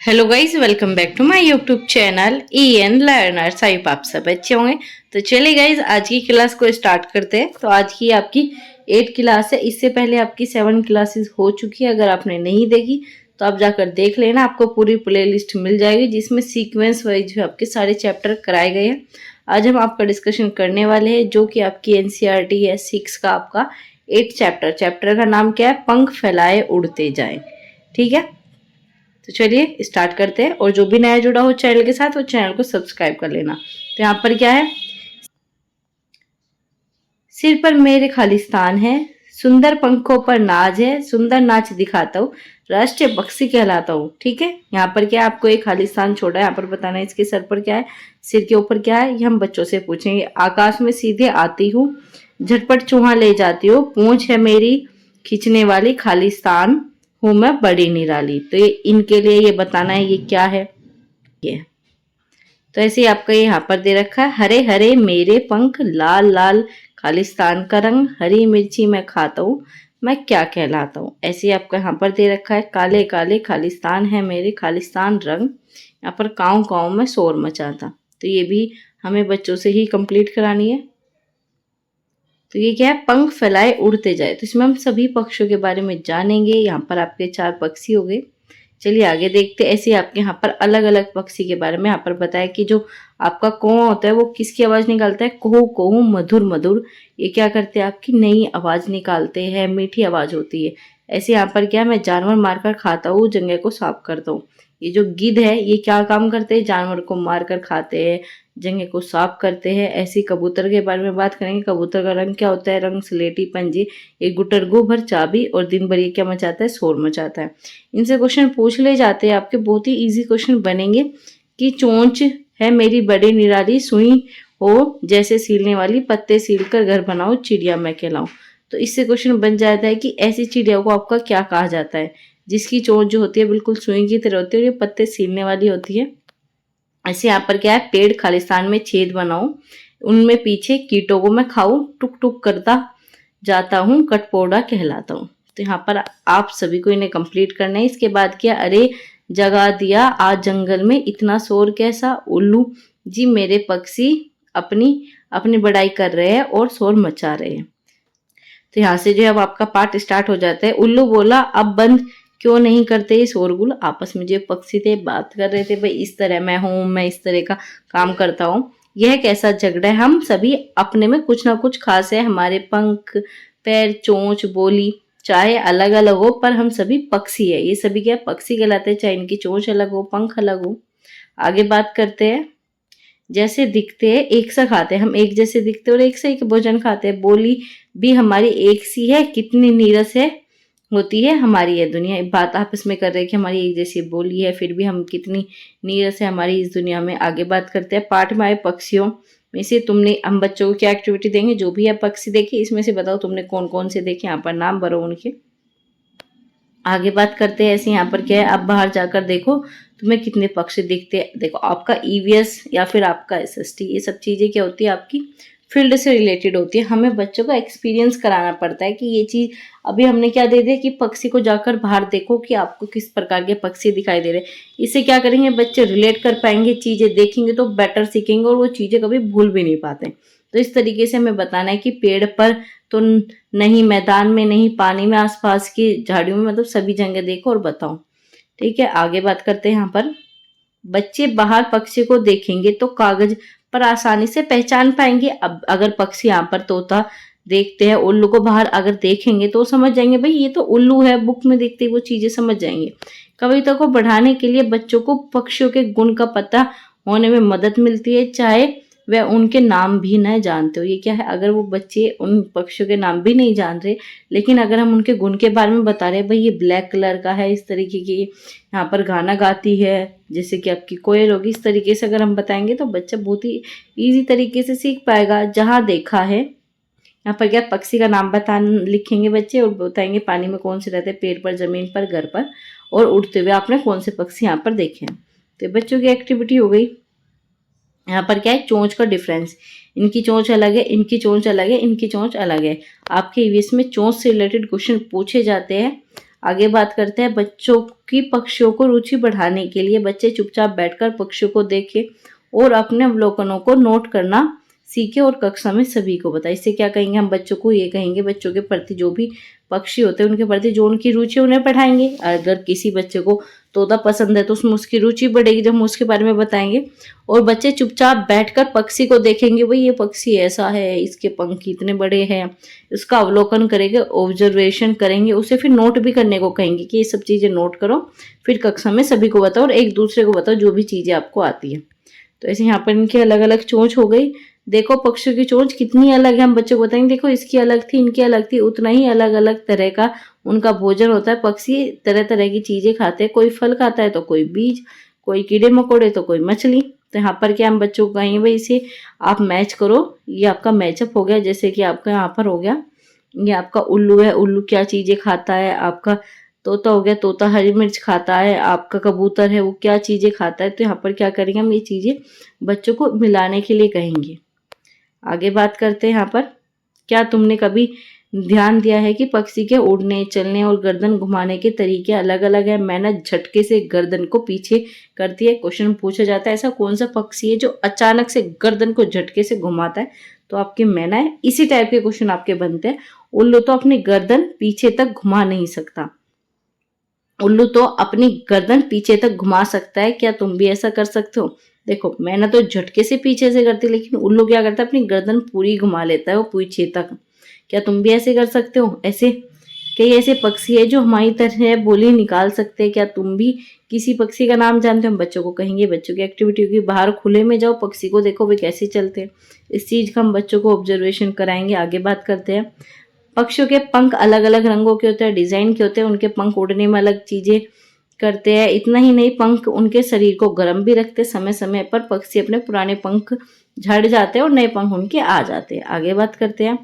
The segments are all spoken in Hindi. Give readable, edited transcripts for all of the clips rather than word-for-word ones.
Hello guys, welcome back to my YouTube channel EN learners. आई आप सब अच्छे होंगे। तो चलिए गाइज, आज की क्लास को स्टार्ट करते हैं। तो आज की आपकी 8 क्लास है। इससे पहले आपकी 7 क्लासेस हो चुकी है। अगर आपने नहीं देखी तो आप जाकर देख लेना, आपको पूरी प्लेलिस्ट मिल जाएगी जिसमें सीक्वेंस वाइज आपके सारे चैप्टर कराए गए हैं। आज हम आपका डिस्कशन करने वाले हैं जो कि आपकी NCERT है 6 का आपका 8 चैप्टर का नाम क्या है? पंख फैलाए उड़ते जाएं। ठीक है, तो चलिए स्टार्ट करते हैं। और जो भी नया जुड़ा हो चैनल के साथ वो चैनल को सब्सक्राइब कर लेना। तो यहाँ पर क्या है? सिर पर मेरे खालिस्तान है, सुंदर पंखों पर नाज है, सुंदर नाच दिखाता हूँ, राष्ट्रीय पक्षी कहलाता हूँ। ठीक है, यहाँ पर क्या है? आपको एक खालिस्तान छोड़ा है, यहाँ पर बताना है इसके सर पर क्या है, सिर के ऊपर क्या है, ये हम बच्चों से पूछेंगे। आकाश में सीधे आती हूँ, झटपट चूहा ले जाती हूँ, पूंछ है मेरी खींचने वाली, खालिस्तान हूँ मैं बड़ी निराली। तो ये इनके लिए ये बताना है ये क्या है। ये तो ऐसे ही आपका यहाँ पर दे रखा है, हरे हरे मेरे पंख, लाल लाल खालिस्तान का रंग, हरी मिर्ची मैं खाता हूँ, मैं क्या कहलाता हूँ। ऐसे ही आपका यहाँ पर दे रखा है, काले काले खालिस्तान है मेरे, खालिस्तान रंग, यहाँ पर काऊ काऊ में शोर मचाता। तो ये भी हमें बच्चों से ही कंप्लीट करानी है। तो ये क्या है? पंख फैलाए उड़ते जाए। तो इसमें हम सभी पक्षियों के बारे में जानेंगे। यहाँ पर आपके 4 पक्षी हो गए। चलिए आगे देखते हैं। ऐसे आपके यहाँ पर अलग अलग पक्षी के बारे में यहाँ पर बताया कि जो आपका कौवा होता है वो किसकी आवाज निकालता है? कोहू कोहू मधुर मधुर। ये क्या करते हैं? आपकी नई आवाज निकालते हैं, मीठी आवाज होती है। ऐसे यहाँ पर क्या, मैं जानवर मारकर खाता हूँ, जंगल को साफ करता हूँ। ये जो गिद्ध है ये क्या काम करते हैं? जानवर को मारकर खाते हैं, जंगल को साफ करते हैं। ऐसी कबूतर के बारे में बात करेंगे। कबूतर का रंग क्या होता है? रंग स्लेटी पंजे, एक गुटरगु भर चाबी, और दिन भर ये क्या मचाता है? शोर मचाता है। इनसे क्वेश्चन पूछ ले जाते हैं आपके, बहुत ही इजी क्वेश्चन बनेंगे। कि चोंच है मेरी बड़ी निराली, सुई हो जैसे सीलने वाली, पत्ते सील कर घर बनाओ, चिड़िया मैं कहलाऊं। तो इससे क्वेश्चन बन जाता है कि ऐसी चिड़िया को आपका क्या कहा जाता है जिसकी चोंच जो होती है बिल्कुल सुई की तरह होती है और ये पत्ते सीलने वाली होती है। ऐसे यहाँ पर क्या है? पेड़ खालिस्तान में छेद बनाऊं, उनमें पीछे कीटों को मैं खाऊं, टुक टुक करता जाता हूँ, कटपोड़ा कहलाता हूँ। तो यहाँ पर आप सभी को इन्हें कंप्लीट करना है। इसके बाद क्या? अरे जगा दिया आज जंगल में, इतना शोर कैसा? उल्लू जी मेरे पक्षी अपनी अपनी बड़ाई कर रहे हैं और शोर मचा रहे हैं। तो यहाँ से जो है अब आपका पार्ट स्टार्ट हो जाता है। उल्लू बोला अब बंद क्यों नहीं करते ये शोरगुल। आपस में जो पक्षी थे बात कर रहे थे, भाई इस तरह मैं हूँ, मैं इस तरह का काम करता हूँ, यह कैसा झगड़ा है? हम सभी अपने में कुछ ना कुछ खास है, हमारे पंख पैर चोंच बोली चाहे अलग अलग हो पर हम सभी पक्षी है। ये सभी क्या? पक्षी कहलाते हैं, चाहे इनकी चोंच अलग हो पंख अलग हो। आगे बात करते हैं। जैसे दिखते हैं एक सा खाते हैं, हम एक जैसे दिखते और एक से एक भोजन खाते हैं, बोली भी हमारी एक सी है, कितनी नीरस है होती है हमारी ये दुनिया। बात आपस में कर रहे हैं कि हमारी एक जैसी बोली है फिर भी हम कितनी नीरस है हमारी इस दुनिया में। आगे बात करते हैं। पाठ में आए पक्षियों में से तुमने, हम बच्चों को क्या एक्टिविटी देंगे? जो भी आप पक्षी देखे इसमें से बताओ तुमने कौन कौन से देखे, यहाँ पर नाम भरो उनके। आगे बात करते हैं। ऐसे यहाँ पर क्या है? अब बाहर जाकर देखो तुम्हें कितने पक्षी दिखते हैं। देखो आपका EVS या फिर आपका SST, ये सब चीज़ें क्या होती है? आपकी फील्ड से रिलेटेड होती है। हमें बच्चों को एक्सपीरियंस कराना पड़ता है कि ये चीज़ अभी हमने क्या दे दिया कि पक्षी को जाकर बाहर देखो कि आपको किस प्रकार के पक्षी दिखाई दे रहे हैं। इससे क्या करेंगे? बच्चे रिलेट कर पाएंगे, चीज़ें देखेंगे तो बेटर सीखेंगे और वो चीज़ें कभी भूल भी नहीं पाते। तो इस तरीके से हमें बताना है कि पेड़ पर तो नहीं, मैदान में नहीं, पानी में, आसपास की झाड़ियों में, मतलब सभी जगह देखो और बताओ। ठीक है, आगे बात करते हैं। यहाँ पर बच्चे बाहर पक्षी को देखेंगे तो कागज पर आसानी से पहचान पाएंगे। अब अगर पक्षी यहाँ पर तोता देखते हैं, उल्लू को बाहर अगर देखेंगे तो समझ जाएंगे भाई ये तो उल्लू है, बुक में देखते ही वो चीजें समझ जाएंगे। कविता को बढ़ाने के लिए बच्चों को पक्षियों के गुण का पता होने में मदद मिलती है, चाहे वह उनके नाम भी न जानते हो। ये क्या है? अगर वो बच्चे उन पक्षियों के नाम भी नहीं जान रहे लेकिन अगर हम उनके गुण के बारे में बता रहे हैं, भाई ये ब्लैक कलर का है, इस तरीके की यहाँ पर गाना गाती है, जैसे कि आपकी कोयल होगी, इस तरीके से अगर हम बताएंगे तो बच्चा बहुत ही ईजी तरीके से सीख पाएगा। जहाँ देखा है, यहाँ पर क्या पक्षी का नाम लिखेंगे बच्चे और बताएंगे पानी में कौन से रहते हैं, पेड़ पर, जमीन पर, घर पर, और उड़ते हुए आपने कौन से पक्षी यहाँ पर देखे हैं। तो बच्चों की एक्टिविटी हो गई। यहाँ पर क्या है? चोंच का डिफरेंस, इनकी चोंच अलग है, इनकी चोंच अलग है, इनकी चोंच अलग है। आपके EVS में चोंच से रिलेटेड क्वेश्चन पूछे जाते हैं। आगे बात करते हैं बच्चों की पक्षियों को रुचि बढ़ाने के लिए बच्चे चुपचाप बैठकर पक्षियों को देखें और अपने अवलोकनों को नोट करना सीखे और कक्षा में सभी को बताएं। इससे क्या कहेंगे हम बच्चों को, ये कहेंगे बच्चों के प्रति जो भी पक्षी होते हैं उनके प्रति जो उनकी रुचि उन्हें पढ़ाएंगे। अगर किसी बच्चे को तोता पसंद है तो उसमें उसकी रुचि बढ़ेगी जब हम उसके बारे में बताएंगे। और बच्चे चुपचाप बैठकर पक्षी को देखेंगे, भाई ये पक्षी ऐसा है, इसके पंख इतने बड़े हैं, इसका अवलोकन करेंगे, ऑब्जर्वेशन करेंगे, उसे फिर नोट भी करने को कहेंगे कि ये सब चीज़ें नोट करो, फिर कक्षा में सभी को बताओ और एक दूसरे को बताओ जो भी चीज़ें आपको आती है। तो ऐसे यहाँ पर इनकी अलग अलग चोंच हो गई। देखो पक्षियों की चोंच कितनी अलग है, हम बच्चों को बताएंगे देखो इसकी अलग थी, इनकी अलग थी। उतना ही अलग अलग तरह का उनका भोजन होता है। पक्षी तरह तरह की चीजें खाते हैं, कोई फल खाता है तो कोई बीज, कोई कीड़े मकोड़े तो कोई मछली। तो यहाँ पर क्या हम बच्चों को कहेंगे भाई इसे आप मैच करो, ये आपका मैचअप हो गया। जैसे कि आपका यहाँ पर हो गया, ये आपका उल्लू है, उल्लू क्या चीजें खाता है। आपका तोता हो गया, तोता हरी मिर्च खाता है। आपका कबूतर है वो क्या चीजें खाता है। तो यहाँ पर क्या करेंगे हम ये चीजें बच्चों को मिलाने के लिए कहेंगे। आगे बात करते हैं यहाँ पर, क्या तुमने कभी ध्यान दिया है कि पक्षी के उड़ने, चलने और गर्दन घुमाने के तरीके अलग अलग है। मैना झटके से गर्दन को पीछे करती है। क्वेश्चन पूछा जाता है ऐसा कौन सा पक्षी है जो अचानक से गर्दन को झटके से घुमाता है, तो आपकी मैना है। इसी टाइप के क्वेश्चन आपके बनते हैं। उल्लू तो अपनी गर्दन पीछे तक घुमा नहीं सकता, उल्लू तो अपनी गर्दन पीछे तक घुमा सकता है। क्या तुम भी ऐसा कर सकते हो। देखो मैंने तो झटके से पीछे से करती, लेकिन उल्लू क्या करता है अपनी गर्दन पूरी घुमा लेता है वो पीछे तक। क्या तुम भी ऐसे कर सकते हो। ऐसे कई ऐसे पक्षी है जो हमारी तरह बोली निकाल सकते हैं। क्या तुम भी किसी पक्षी का नाम जानते हो। हम बच्चों को कहेंगे, बच्चों की एक्टिविटी होगी, बाहर खुले में जाओ, पक्षी को देखो वे कैसे चलते हैं। इस चीज़ का हम बच्चों को ऑब्जर्वेशन कराएंगे। आगे बात करते हैं, पक्षियों के पंख अलग अलग रंगों के होते हैं, डिजाइन के होते हैं, उनके पंख उड़ने में अलग चीजें करते हैं। इतना ही नहीं, पंख उनके शरीर को गर्म भी रखते। समय समय पर पक्षी अपने पुराने पंख झड़ जाते हैं और नए पंख उनके आ जाते हैं। आगे बात करते हैं,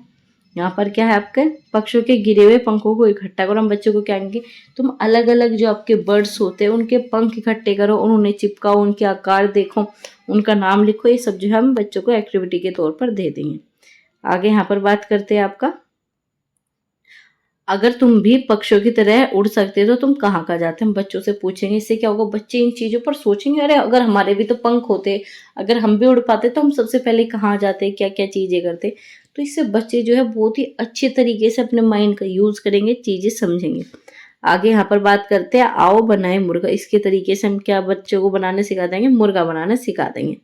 यहाँ पर क्या है आपके पक्षियों के गिरे हुए पंखों को इकट्ठा करो। हम बच्चों को क्या कहेंगे, तुम अलग अलग जो आपके बर्ड्स होते हैं उनके पंख इकट्ठे करो और उन्हें चिपकाओ, उनके आकार देखो, उनका नाम लिखो। ये सब जो है हम बच्चों को एक्टिविटी के तौर पर दे देंगे। आगे यहाँ पर बात करते हैं आपका, अगर तुम भी पक्षियों की तरह उड़ सकते तो तुम कहाँ कहाँ जाते। हम बच्चों से पूछेंगे, इससे क्या होगा बच्चे इन चीज़ों पर सोचेंगे, अरे अगर हमारे भी तो पंख होते, अगर हम भी उड़ पाते तो हम सबसे पहले कहाँ जाते, क्या क्या चीज़ें करते। तो इससे बच्चे जो है बहुत ही अच्छे तरीके से अपने माइंड का यूज़ करेंगे, चीज़ें समझेंगे। आगे यहाँ पर बात करते हैं, आओ बनाए मुर्गा। इसके तरीके से हम क्या बच्चों को बनाने सिखा देंगे, मुर्गा बनाना सिखा देंगे।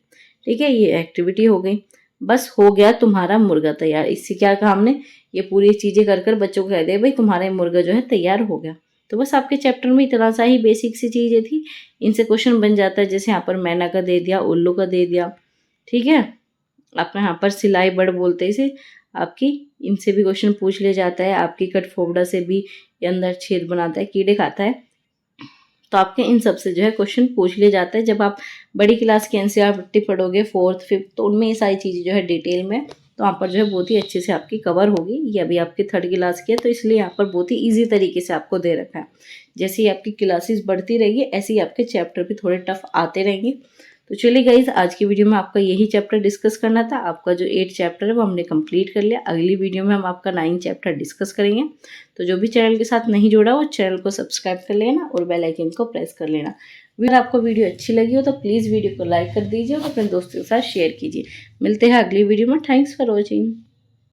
ठीक है, ये एक्टिविटी हो गई। बस हो गया तुम्हारा मुर्गा तैयार। इससे क्या कहा हमने, ये पूरी चीज़ें कर कर बच्चों को कह दे भाई तुम्हारा मुर्गा जो है तैयार हो गया। तो बस आपके चैप्टर में इतना सा ही बेसिक सी चीज़ें थी, इनसे क्वेश्चन बन जाता है। जैसे यहाँ पर मैना का दे दिया, उल्लू का दे दिया, ठीक है। अपने यहाँ पर सिलाई बर्ड बोलते इसे, आपकी इनसे भी क्वेश्चन पूछ ले जाता है। आपकी कटफोगड़ा से भी ये अंदर छेद बनाता है, कीड़े खाता है, तो आपके इन सब से जो है क्वेश्चन पूछ ले जाता है। जब आप बड़ी क्लास की एनसीईआरटी पढ़ोगे 4th 5th, तो उनमें ये सारी चीज़ें जो है डिटेल में, तो वहाँ पर जो है बहुत ही अच्छे से आपकी कवर होगी। ये अभी आपकी 3rd क्लास की है, तो इसलिए यहाँ पर बहुत ही ईजी तरीके से आपको दे रखा है। जैसे ही आपकी क्लासेस बढ़ती रहेगी ऐसे ही आपके चैप्टर भी थोड़े टफ आते रहेंगे। तो चलिए गाइज, आज की वीडियो में आपका यही चैप्टर डिस्कस करना था। आपका जो 8 चैप्टर है वो हमने कंप्लीट कर लिया। अगली वीडियो में हम आपका 9 चैप्टर डिस्कस करेंगे। तो जो भी चैनल के साथ नहीं जुड़ा वो चैनल को सब्सक्राइब कर लेना और बेल आइकन को प्रेस कर लेना। अगर आपको वीडियो अच्छी लगी हो तो प्लीज़ वीडियो को लाइक कर दीजिए और अपने दोस्तों के साथ शेयर कीजिए। मिलते हैं अगली वीडियो में। Thanks for watching.